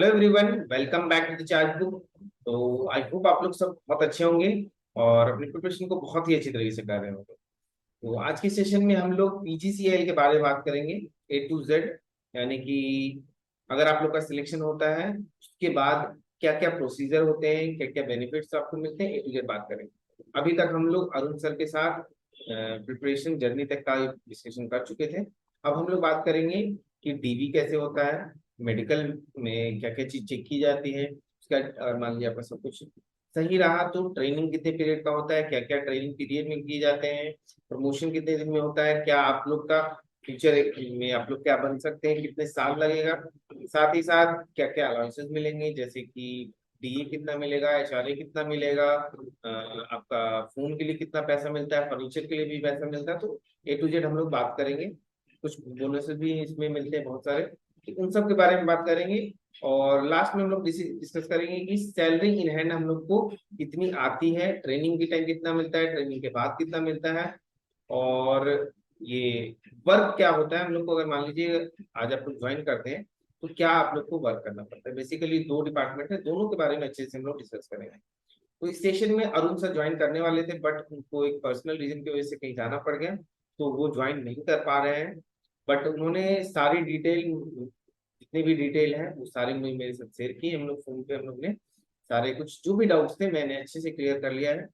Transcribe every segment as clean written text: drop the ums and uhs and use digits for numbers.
Hello everyone, welcome back to the chart book. तो I hope आप लोग सब बहुत अच्छे होंगे और अपनी प्रिपरेशन को बहुत ही अच्छी तरीके से कर रहे होंगे। तो आज के सेशन में हम लोग पीजीसीएल के बारे में बात करेंगे, ए टू जेड। यानी कि अगर आप लोग का सिलेक्शन होता है उसके बाद क्या क्या प्रोसीजर होते हैं, क्या क्या बेनिफिट्स आपको मिलते हैं, ए टू जेड बात करेंगे। अभी तक हम लोग अरुण सर के साथ प्रिपरेशन जर्नी तक का डिस्कशन कर चुके थे। अब हम लोग बात करेंगे कि डीवी कैसे होता है, मेडिकल में क्या क्या चीज चेक की जाती है उसका। अगर मान लीजिए आपका सब कुछ सही रहा तो ट्रेनिंग कितने पीरियड का होता है, क्या क्या ट्रेनिंग पीरियड में किए जाते हैं, प्रमोशन कितने दिन में होता है, क्या आप लोग का फ्यूचर में आप लोग क्या बन सकते हैं, कितने साल लगेगा, साथ ही साथ क्या क्या अलाउंसेस मिलेंगे, जैसे कि डीए कितना मिलेगा, एचआरए कितना मिलेगा, आपका फोन के लिए कितना पैसा मिलता है, फर्नीचर के लिए भी पैसा मिलता है। तो ए टू जेड हम लोग बात करेंगे। कुछ बोनसेस भी इसमें मिलते हैं बहुत सारे, तो उन सब के बारे में बात करेंगे। और लास्ट में हम लोग डिस्कस करेंगे कि सैलरी इन हैंड हम लोग को कितनी आती है, ट्रेनिंग के टाइम कितना मिलता है, ट्रेनिंग के बाद कितना मिलता है, और ये वर्क क्या होता है हम लोग को। अगर मान लीजिए आज आप लोग ज्वाइन करते हैं तो क्या आप लोग को वर्क करना पड़ता है। बेसिकली दो डिपार्टमेंट है, दोनों के बारे में अच्छे से हम लोग डिस्कस करेंगे। तो इस सेशन में अरुण सर ज्वाइन करने वाले थे, बट उनको एक पर्सनल रीजन की वजह से कहीं जाना पड़ गया, तो वो ज्वाइन नहीं कर पा रहे हैं। बट उन्होंने सारी डिटेल, जितनी भी डिटेल है वो सारी मेरे साथ शेयर की। हम लोग फोन पे हम लोग ने सारे कुछ जो भी डाउट्स थे मैंने अच्छे से क्लियर कर लिया है।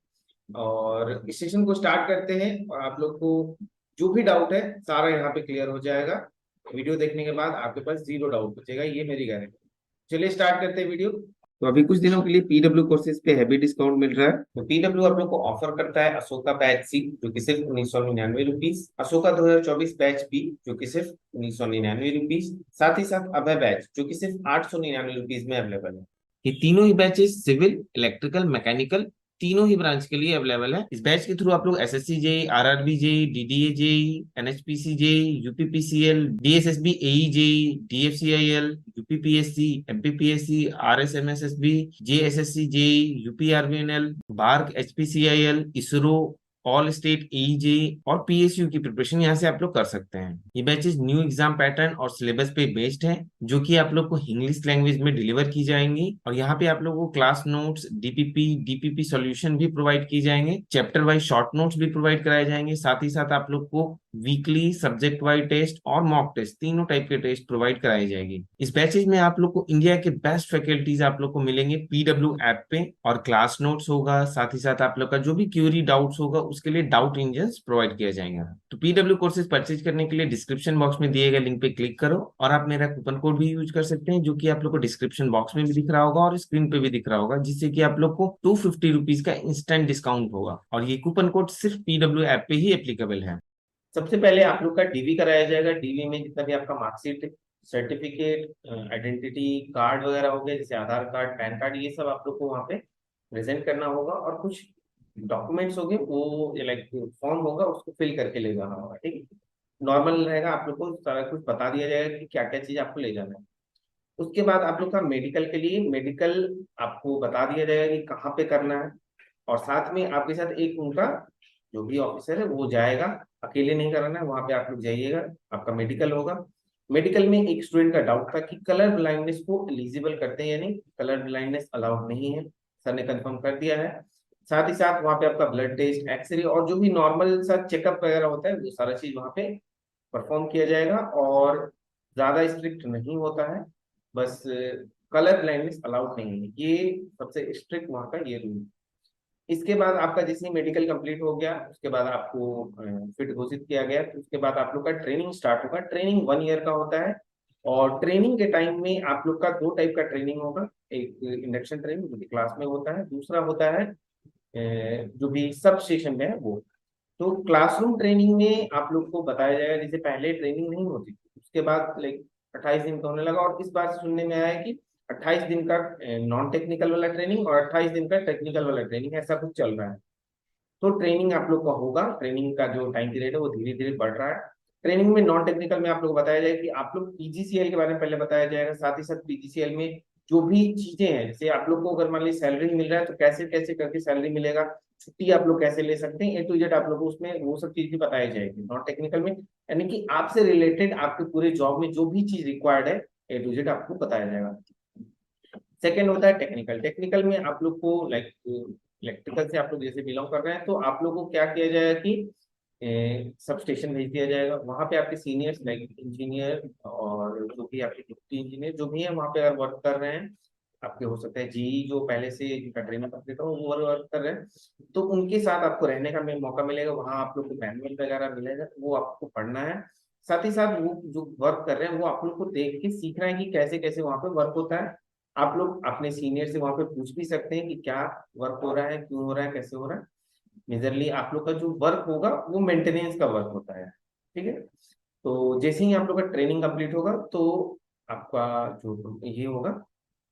और इस सेशन को स्टार्ट करते हैं और आप लोग को जो भी डाउट है सारा यहाँ पे क्लियर हो जाएगा। वीडियो देखने के बाद आपके पास जीरो डाउट बचेगा, ये मेरी गारंटी। चलिए स्टार्ट करते हैं वीडियो। तो अभी कुछ दिनों के लिए पीडब्ल्यू कोर्सेज पे हैवी डिस्काउंट मिल रहा है। तो पीडब्ल्यू आप लोग को ऑफर करता है अशोका बैच सी, जो कि सिर्फ 1999 रुपीज, अशोका 2024 बैच बी, जो कि सिर्फ 1999 रुपीज, साथ ही साथ अभय बैच जो कि सिर्फ 899 रुपीज में अवेलेबल है। ये तीनों ही बैचेस सिविल, इलेक्ट्रिकल, मैकेनिकल, तीनों ही ब्रांच के लिए अवेलेबल है। इस बैच के थ्रू आप लोग SSC JE, RRB JE, DDA JE, NHPC JE, UPPCL, DSSB, AE JE, DFCIL, UPPSC, MPPSC, RSMSSB, JSSC JE, UPRBNL, BARC, HPCIL, ISRO, all state AEJ और PSU की प्रिपरेशन यहाँ से आप लोग कर सकते हैं। ये बैचेस न्यू एग्जाम पैटर्न और सिलेबस पे बेस्ड हैं, जो कि आप लोग को इंग्लिश लैंग्वेज में डिलीवर की जाएंगी। और यहाँ पे आप लोगों को क्लास नोट्स, डीपीपी सॉल्यूशन भी प्रोवाइड की जाएंगे, चैप्टर वाइज शॉर्ट नोट्स भी प्रोवाइड कराए जाएंगे। साथ ही साथ आप लोग को वीकली सब्जेक्ट वाइज टेस्ट और मॉक टेस्ट, तीनों टाइप के टेस्ट प्रोवाइड कराई जाएगी। इस बैचेज में आप लोग को इंडिया के बेस्ट फैकल्टीज आप लोग को मिलेंगे पीडब्ल्यू ऐप पे, और क्लास नोट्स होगा। साथ ही साथ आप लोग का जो भी क्यूरी डाउट्स होगा उसके लिए डाउट इंजन प्रोवाइड किया जाएगा। तो पीडब्ल्यू कोर्सेज परचेज करने के लिए डिस्क्रिप्शन बॉक्स में दिए गए लिंक पे क्लिक करो, और आप मेरा कूपन कोड भी यूज कर सकते हैं, जो कि आप लोग को डिस्क्रिप्शन बॉक्स में भी दिख रहा होगा और स्क्रीन पे भी दिख रहा होगा, जिससे कि आप लोग को 250 रुपीज का इंस्टेंट डिस्काउंट होगा। और ये कूपन कोड सिर्फ पीडब्ल्यू ऐप पे ही एप्लीकेबल है। सबसे पहले आप लोग का डीवी कराया जाएगा। डीवी में जितना भी आपका मार्कशीट, सर्टिफिकेट, आइडेंटिटी कार्ड वगैरह हो गए, जैसे आधार कार्ड, पैन कार्ड, ये सब आप लोग को वहाँ पे प्रेजेंट करना होगा। और कुछ डॉक्यूमेंट्स होंगे वो लाइक फॉर्म होगा, उसको फिल करके ले जाना होगा। ठीक है, नॉर्मल रहेगा। आप लोग को सारा कुछ बता दिया जाएगा कि क्या क्या चीज आपको ले जाना है। उसके बाद आप लोग का मेडिकल के लिए, मेडिकल आपको बता दिया जाएगा कि कहाँ पे करना है। और साथ में आपके साथ एक उनका जो भी ऑफिसर है वो जाएगा, अकेले नहीं कराना है, वहां पे आप लोग जाइएगा, आपका मेडिकल होगा। मेडिकल में एक स्टूडेंट का डाउट था कि कलर ब्लाइंडनेस को एलिजिबल करते हैं या नहीं। कलर ब्लाइंडनेस अलाउड नहीं है, सर ने कंफर्म कर दिया है। साथ ही साथ वहां पे आपका ब्लड टेस्ट, एक्सरे और जो भी नॉर्मल सा चेकअप वगैरह होता है वो सारा चीज वहां पे परफॉर्म किया जाएगा। और ज्यादा स्ट्रिक्ट नहीं होता है, बस कलर ब्लाइंडनेस अलाउड नहीं है, ये सबसे स्ट्रिक्ट वहाँ का ये रूल। इसके बाद आपका जैसे मेडिकल कंप्लीट हो गया उसके बाद आपको फिट घोषित किया गया, तो उसके बाद आप लोग का ट्रेनिंग स्टार्ट होगा। ट्रेनिंग 1 ईयर का होता है। और ट्रेनिंग के टाइम में आप लोग का दो टाइप का ट्रेनिंग होगा। एक इंडक्शन ट्रेनिंग जो कि क्लास में होता है, दूसरा होता है जो भी सब स्टेशन में है वो। तो क्लासरूम ट्रेनिंग में आप लोग को बताया जाएगा, जैसे पहले ट्रेनिंग नहीं होती थी, उसके बाद लाइक 28 दिन का होने लगा। और इस बार सुनने में आया है कि 28 दिन का नॉन टेक्निकल वाला ट्रेनिंग और 28 दिन का टेक्निकल वाला ट्रेनिंग, ऐसा कुछ चल रहा है। तो ट्रेनिंग आप लोग का होगा, ट्रेनिंग का जो टाइम पीरियड है वो धीरे धीरे बढ़ रहा है। ट्रेनिंग में नॉन टेक्निकल में आप लोग को बताया जाएगा कि आप लोग पीजीसीएल के बारे में पहले बताया जाएगा। साथ ही साथ पीजीसीएल में जो भी चीजें हैं, जैसे आप लोग को अगर मान लीजिए सैलरी मिल रहा है तो कैसे कैसे करके सैलरी मिलेगा, छुट्टी आप लोग कैसे ले सकते हैं, ए टू जेड आप लोग को उसमें वो सब चीज भी बताई जाएगी नॉन टेक्निकल में। यानी कि आपसे रिलेटेड आपके पूरे जॉब में जो भी चीज रिक्वायर्ड है, ए टू जेड आपको बताया जाएगा। सेकंड होता है टेक्निकल। टेक्निकल में आप लोग को लाइक इलेक्ट्रिकल से आप लोग जैसे बिलोंग कर रहे हैं, तो आप लोग को क्या किया जाएगा कि सब स्टेशन भेज दिया जाएगा। वहां पे आपके सीनियर्स लाइक इंजीनियर और जो भी आपके डिप्टी इंजीनियर जो भी है वहां पे अगर वर्क कर रहे हैं, आपके हो सकता है जी जो पहले से जिनका ट्रेनिंग कंप्लीट हो वो वर्क कर रहे हैं, तो उनके साथ आपको रहने का मौका मिलेगा। वहां आप लोग को मैनुअल वगैरह मिलेगा, वो आपको पढ़ना है। साथ ही साथ वो जो वर्क कर रहे हैं वो आप लोग को देख के सीखना है कि कैसे कैसे वहां पे वर्क होता है। आप लोग अपने सीनियर से वहां पे पूछ भी सकते हैं कि क्या वर्क हो रहा है, क्यों हो रहा है, कैसे हो रहा है। मेजरली आप लोग का जो वर्क होगा वो मेंटेनेंस का वर्क होता है, ठीक है। तो जैसे ही आप लोग का ट्रेनिंग कंप्लीट होगा तो आपका जो ये होगा,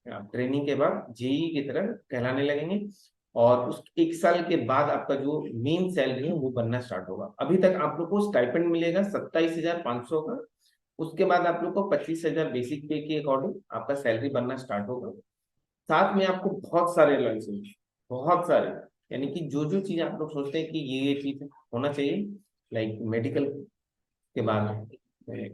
आप ट्रेनिंग के बाद जेई की तरह कहलाने लगेंगे। और उस 1 साल के बाद आपका जो मेन सैलरी है वो बनना स्टार्ट होगा। अभी तक आप लोग को स्टाइपेंड मिलेगा 27,500 का। उसके बाद आप लोग को 25,000 बेसिक पे के अकॉर्डिंग आपका सैलरी बनना स्टार्ट होगा। साथ में आपको बहुत सारे अलाउंसेस, बहुत सारे, यानी कि जो जो चीज आप लोग सोचते हैं कि ये चीज होना चाहिए, लाइक मेडिकल के बाद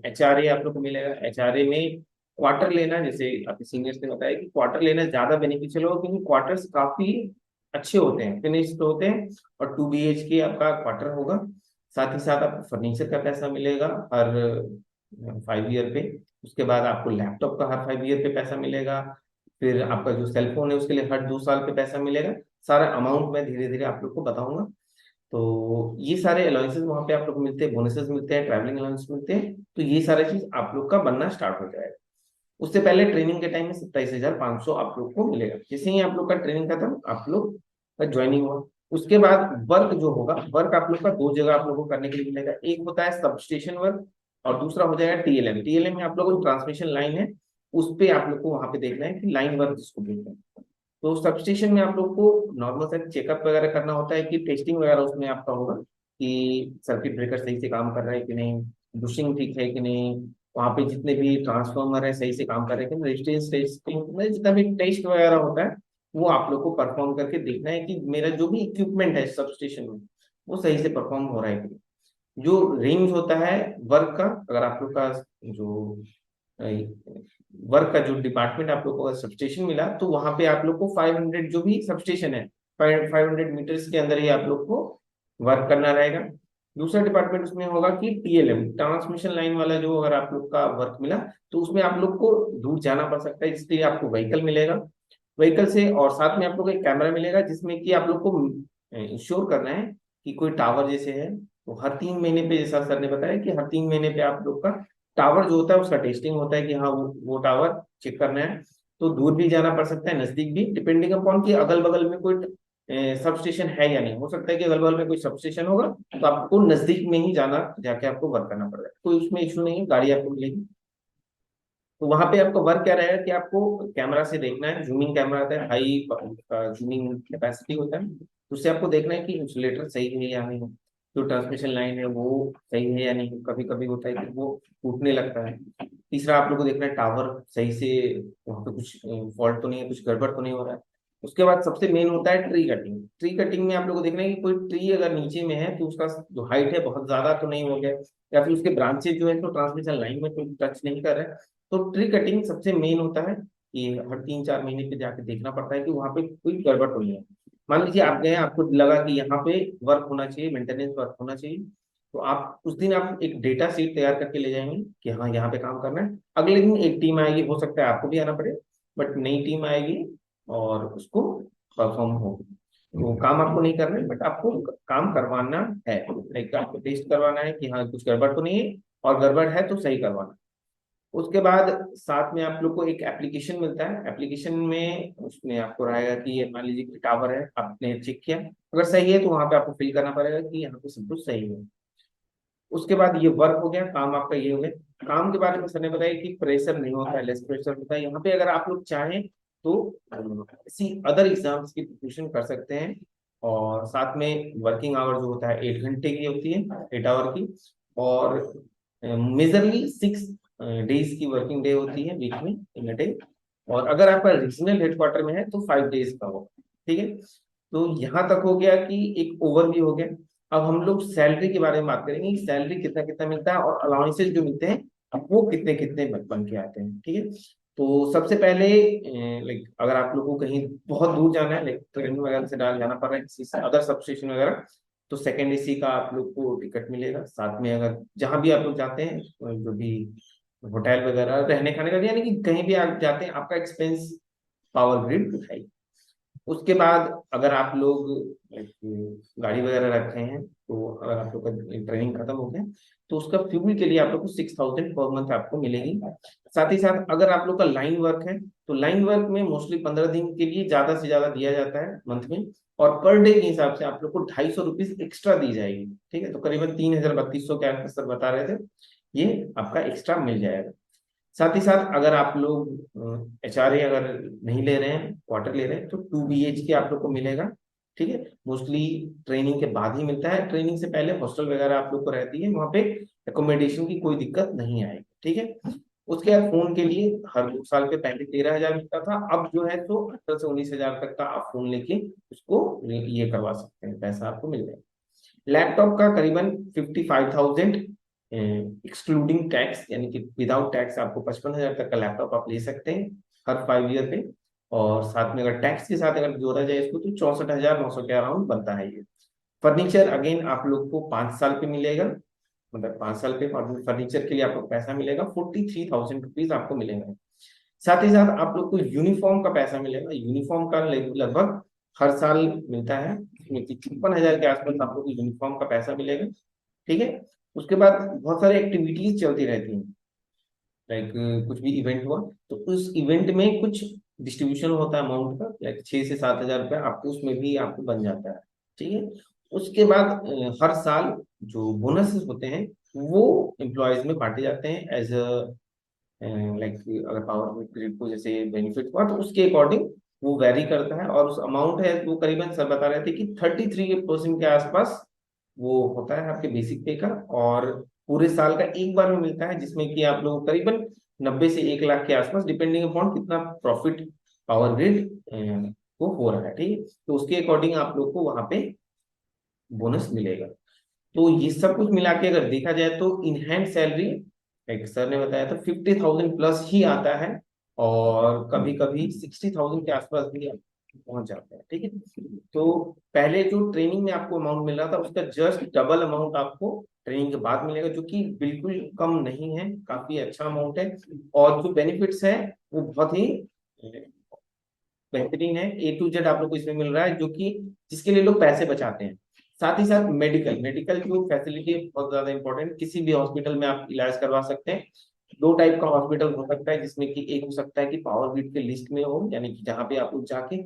एचआरए आप लोग को मिलेगा। एचआरए में क्वार्टर लेना, जैसे आपके सीनियर्स ने बताया कि क्वार्टर लेना ज्यादा बेनिफिशियल होगा, क्योंकि क्वार्टर्स काफी अच्छे होते हैं, फिनिश्ड होते हैं। और 2 BHK आपका क्वार्टर होगा। साथ ही साथ आपको फर्नीचर का पैसा मिलेगा हर 5 ईयर पे। उसके बाद आपको लैपटॉप का हर 5 ईयर पे पैसा मिलेगा। फिर आपका जो सेलफोन है उसके लिए हर 2 साल पे पैसा मिलेगा। सारा अमाउंट मैं धीरे धीरे आप लोग को बताऊंगा। तो ये सारे अलाउंसेस वहां पे आप लोग को मिलते हैं, बोनसेस मिलते हैं, ट्रैवलिंग अलाउंस मिलते हैं। तो ये सारी चीज आप लोग का बनना स्टार्ट हो जाएगा। उससे पहले ट्रेनिंग के टाइम में 27,500 आप लोग को मिलेगा। जैसे ही आप लोग का ट्रेनिंग खत्म, आप लोग का ज्वाइनिंग हुआ, उसके बाद वर्क जो होगा, वर्क आप लोग का 2 जगह आप लोग को करने के लिए मिलेगा। एक होता है सब स्टेशन वर्क और दूसरा हो जाएगा टीएलएम। टीएलएम में आप लोगों को ट्रांसमिशन लाइन है, उस पे आप लोग को वहां पे देखना है कि लाइन वर्क जिसको बोलते हैं। तो सब स्टेशन में आप लोग को नॉर्मल सा चेकअप वगैरह करना होता है कि टेस्टिंग वगैरह उसमें आपका होगा कि सर्किट ब्रेकर सही से काम कर रहा है कि नहीं, बुशिंग ठीक है कि नहीं, वहाँ पे जितने भी ट्रांसफार्मर है सही से काम कर रहे हैं कि नहीं, रेजिस्टेंस टेस्टिंग मतलब जितना भी टेस्ट वगैरह होता है वो आप लोग को परफॉर्म करके देखना है कि मेरा जो भी इक्विपमेंट है सब स्टेशन में वो सही से परफॉर्म हो रहा है कि नहीं। जो रेंज होता है वर्क का, अगर आप लोग का जो वर्क का जो डिपार्टमेंट आप लोग को सबस्टेशन मिला, तो वहां पे आप लोग को 500 जो भी सबस्टेशन है 500 मीटर्स के अंदर ही आप लोग को वर्क करना रहेगा। दूसरा डिपार्टमेंट उसमें होगा कि टीएलएम, ट्रांसमिशन लाइन वाला जो अगर आप लोग का वर्क मिला, तो उसमें आप लोग को दूर जाना पड़ सकता है, इसलिए आपको व्हीकल मिलेगा। व्हीकल से और साथ में आप लोग को एक कैमरा मिलेगा जिसमें कि आप लोग को इंश्योर करना है कि कोई टावर जैसे है, तो हर 3 महीने पे, जैसा सर ने बताया कि हर 3 महीने पे आप लोग का टावर जो होता है उसका टेस्टिंग होता है कि हाँ वो टावर चेक करना है। तो दूर भी जाना पड़ सकता है, नजदीक भी, डिपेंडिंग अपॉन कि अगल बगल में कोई सब स्टेशन है या नहीं। हो सकता है कि अगल बगल में कोई सब स्टेशन होगा, तो आपको नजदीक में ही जाना, जाके आपको वर्क करना पड़ेगा। कोई उसमें इशू नहीं है, गाड़ी आपको मिलेगी। तो वहां पे आपका वर्क क्या रहेगा कि आपको कैमरा से देखना है, जूमिंग कैमरा आता है, हाई जूमिंग कैपेसिटी होता है, तो उससे आपको देखना है कि इंसुलेटर सही है या नहीं, जो ट्रांसमिशन लाइन है वो सही है या नहीं। कभी कभी होता है कि वो टूटने लगता है। तीसरा आप लोग को देखना है टावर सही से, वहाँ पे कुछ फॉल्ट तो नहीं है, कुछ गड़बड़ तो नहीं हो रहा है। उसके बाद सबसे मेन होता है ट्री कटिंग। ट्री कटिंग में आप लोग को देखना है कि कोई ट्री अगर नीचे में है तो उसका जो हाइट है बहुत ज्यादा तो नहीं हो गया, या फिर उसके ब्रांचेज जो है तो ट्रांसमिशन लाइन में कोई टच नहीं कर रहा है। तो ट्री कटिंग सबसे मेन होता है कि हर 3-4 महीने पे जाके देखना पड़ता है कि वहां पे कोई गड़बड़ तो नहीं है। मान लीजिए आप गए, आपको लगा कि यहाँ पे वर्क होना चाहिए, मेंटेनेंस वर्क होना चाहिए, तो आप उस दिन आप एक डेटा शीट तैयार करके ले जाएंगे कि हाँ यहाँ पे काम करना है। अगले दिन एक टीम आएगी, हो सकता है आपको भी आना पड़े, बट नई टीम आएगी और उसको परफॉर्म होगी। तो काम आपको नहीं करना है, बट आपको काम करवाना है, लाइक आपको टेस्ट करवाना है कि हाँ कुछ गड़बड़ तो नहीं है, और गड़बड़ है तो सही करवाना। उसके बाद साथ में आप लोग को एक एप्लीकेशन मिलता है। एप्लीकेशन में उसमें आपको रहेगा कि ये मान लीजिए कि टावर है, आपने चेक किया, अगर सही है तो वहां पे आपको फिल करना पड़ेगा कि यहाँ पे सब कुछ सही है। उसके बाद ये वर्क हो गया, काम आपका ये हो गया। काम के बारे में सर ने बताया कि प्रेशर नहीं होता है, लेस प्रेशर होता है यहाँ पे। अगर आप लोग चाहें तो किसी अदर एग्जाम्स की प्रिपरेशन कर सकते हैं। और साथ में वर्किंग आवर जो होता है 8 घंटे की होती है, 8 आवर की। और मेजरली 6 डेज की वर्किंग डे होती है वीक में, इन अ डे। और अगर आपका रीजनल हेडक्वार्टर में है तो 5 डेज का होगा, ठीक है। तो यहाँ तक हो गया कि एक ओवरव्यू हो गया। अब हम लोग सैलरी के बारे में बात करेंगे कि सैलरी कितना कितना मिलता है और अलाउंसेस जो मिलते हैं वो कितने कितने बन के आते हैं, ठीक है। तो सबसे पहले लाइक अगर आप लोग को कहीं बहुत दूर जाना है, लाइक ट्रेन वगैरह से डाल जाना पड़ रहा है किसी से अदर सब स्टेशन वगैरह, तो सेकंड एसी का आप लोग को टिकट मिलेगा। साथ में अगर जहां भी आप लोग जाते हैं, जो भी होटल वगैरह रहने खाने का, यानी कि कहीं भी आप जाते हैं, आपका एक्सपेंस पावर ग्रिड उठाएगी। उसके बाद अगर आप लोग गाड़ी वगैरह रखे हैं, तो अगर आप लोग का ट्रेनिंग खत्म हो गया, तो उसका फ्यूल के लिए आप लोग को 6,000 पर मंथ आपको मिलेगी। साथ ही साथ अगर आप लोग का लाइन वर्क है, तो लाइन वर्क में मोस्टली 15 दिन के लिए ज्यादा से ज्यादा दिया जाता है मंथ में, और पर डे के हिसाब से आप लोग को 250 रुपीज एक्स्ट्रा दी जाएगी। ठीक है, तो करीबन 3,000 3200 के आसपास सर बता रहे थे, ये आपका एक्स्ट्रा मिल जाएगा। साथ ही साथ अगर आप लोग एचआरए अगर नहीं ले रहे हैं, क्वार्टर ले रहे हैं, तो 2 BHK आप लोग को मिलेगा। ठीक है, मोस्टली ट्रेनिंग के बाद ही मिलता है, ट्रेनिंग से पहले हॉस्टल वगैरह आप लोग को रहती है, वहाँ पे एकोमोडेशन की कोई दिक्कत नहीं आएगी। ठीक है, उसके बाद फोन के लिए हर 2 साल पे पहले 13,000 मिलता था, अब जो है तो 18 से 19,000 तक का आप फोन लेके उसको ये करवा सकते हैं, पैसा आपको मिल जाएगा। लैपटॉप का करीबन 55,000 एक्सक्लूडिंग टैक्स, यानी कि विदाउट टैक्स आपको 55,000 तक का लैपटॉप आप ले सकते हैं हर 5 ईयर पे। और साथ में अगर टैक्स के साथ अगर जोड़ा जाए इसको, तो 64,900 के अराउंड बनता है ये। फर्नीचर अगेन आप लोग को 5 साल पे मिलेगा, मतलब 5 साल पे फर्नीचर के लिए आपको पैसा मिलेगा, 43,000 रुपीज आपको मिलेगा। साथ ही साथ आप लोग को यूनिफॉर्म का पैसा मिलेगा, यूनिफॉर्म का लगभग हर साल मिलता है, इसमें 56,000 के आसपास आप लोग को यूनिफॉर्म का पैसा मिलेगा। ठीक है, उसके बाद बहुत सारी एक्टिविटीज चलती रहती हैं, लाइक कुछ भी इवेंट हुआ, तो उस इवेंट में कुछ डिस्ट्रीब्यूशन होता है अमाउंट का, लाइक 6 से 7 हजार रुपये आपको उसमें भी आपको बन जाता है। ठीक है, उसके बाद हर साल जो बोनसेस होते हैं वो एम्प्लॉयज में बांटे जाते हैं एज अ, लाइक अगर पावर ग्रिड को जैसे बेनिफिट हुआ, तो उसके अकॉर्डिंग वो वेरी करता है, और उस अमाउंट है वो करीबन सर बता रहे थे कि 33% के आसपास वो होता है आपके बेसिक पे का, और पूरे साल का एक बार में मिलता है, जिसमें कि आप लोग करीबन 90 से 1 लाख के आसपास, डिपेंडिंग अपॉन कितना प्रॉफिट पावर ग्रिड को हो रहा है। ठीक है, तो उसके अकॉर्डिंग आप लोग को वहां पे बोनस मिलेगा। तो ये सब कुछ मिला के अगर देखा जाए, तो इन हैंड सैलरी एक सर ने बताया था 50,000 प्लस ही आता है, और कभी कभी 60,000 के आसपास भी पहुंच जाता है। ठीक है, तो पहले जो ट्रेनिंग में आपको अमाउंट मिल रहा था, उसका जस्ट डबल अमाउंट आपको ट्रेनिंग के बाद मिलेगा, जो कि बिल्कुल कम नहीं है, काफी अच्छा अमाउंट है। और जो बेनिफिट्स है वो बहुत ही बेहतरीन है, A to Z आप लोग को इसमें मिल रहा है, जो कि जिसके लिए लोग पैसे बचाते हैं। साथ ही साथ मेडिकल मेडिकल जो फैसिलिटी है बहुत ज्यादा इंपॉर्टेंट, किसी भी हॉस्पिटल में आप इलाज करवा सकते हैं। दो टाइप का हॉस्पिटल हो सकता है, जिसमें कि एक हो सकता है कि पावर ग्रिड के लिस्ट में हो, यानी कि जहाँ पे आप लोग जाके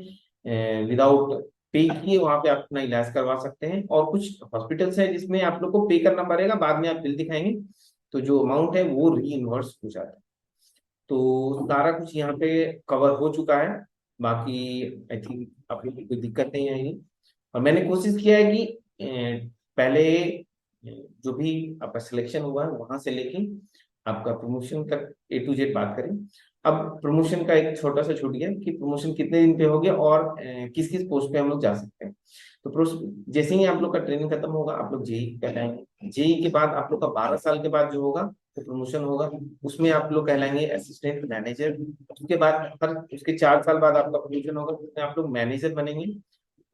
विदाउट पे किए वहां पे आप अपना इलाज करवा सकते हैं। और कुछ हॉस्पिटल्स है जिसमें आप लोग को पे करना पड़ेगा, बाद में आप बिल दिखाएंगे तो जो अमाउंट है वो री इन्वर्स हो जाता है। तो सारा कुछ यहाँ पे कवर हो चुका है, बाकी आई थिंक आपको कोई दिक्कत नहीं आएगी। और मैंने कोशिश किया है कि पहले जो भी आपका सिलेक्शन हुआ है वहां से लेके आपका प्रमोशन तक A to Z बात करें। अब प्रमोशन का एक छोटा सा छूट गया कि प्रमोशन कितने दिन पे हो गया, और किस किस पोस्ट पे हम लोग जा सकते हैं। तो जैसे ही आप लोग का ट्रेनिंग खत्म होगा, आप लोग जेई कहलाएंगे। जेई के बाद आप लोग का 12 साल के बाद जो होगा तो प्रमोशन होगा, उसमें आप लोग कहलाएंगे असिस्टेंट मैनेजर। उसके बाद हर उसके 4 साल बाद आपका प्रमोशन होगा, उसमें आप लोग मैनेजर बनेंगे।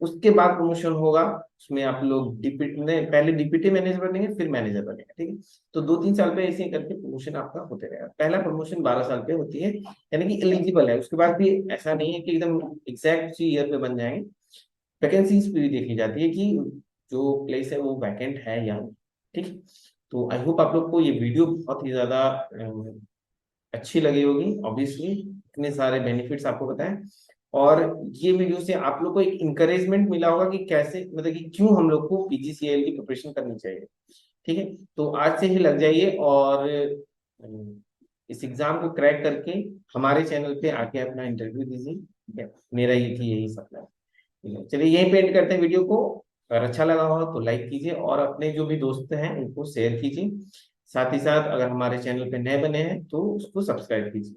उसके बाद प्रमोशन होगा, उसमें आप लोग डिप्टी नहीं, पहले डिप्टी मैनेजर बनेंगे फिर मैनेजर बनेंगे। ठीक है, तो 2-3 साल पे ऐसे ही करके प्रमोशन आपका होते रहेगा। पहला प्रमोशन 12 साल पे होती है, यानी कि एलिजिबल है। उसके बाद भी ऐसा नहीं है कि एकदम एग्जैक्ट उसी ईयर पे बन जाएंगे, वैकेंसीज भी देखी जाती है कि जो प्लेस है वो वैकेंट है या नहीं। ठीक है, तो आई होप आप लोग को ये वीडियो बहुत ही ज्यादा अच्छी लगी होगी। ऑब्वियसली इतने सारे बेनिफिट्स आपको बताएं, और ये वीडियो से आप लोग को एक इंकरेजमेंट मिला होगा कि कैसे, मतलब कि क्यों हम लोग को PGCL की प्रिपरेशन करनी चाहिए। ठीक है, तो आज से ही लग जाइए, और इस एग्जाम को क्रैक करके हमारे चैनल पे आके अपना इंटरव्यू दीजिए। ठीक है, मेरा ये थी यही सपना है। ठीक है, चलिए यही पेंट करते हैं वीडियो को। अगर अच्छा लगा हो तो लाइक कीजिए, और अपने जो भी दोस्त हैं उनको शेयर कीजिए। साथ ही साथ अगर हमारे चैनल पे नए बने हैं तो उसको सब्सक्राइब कीजिए।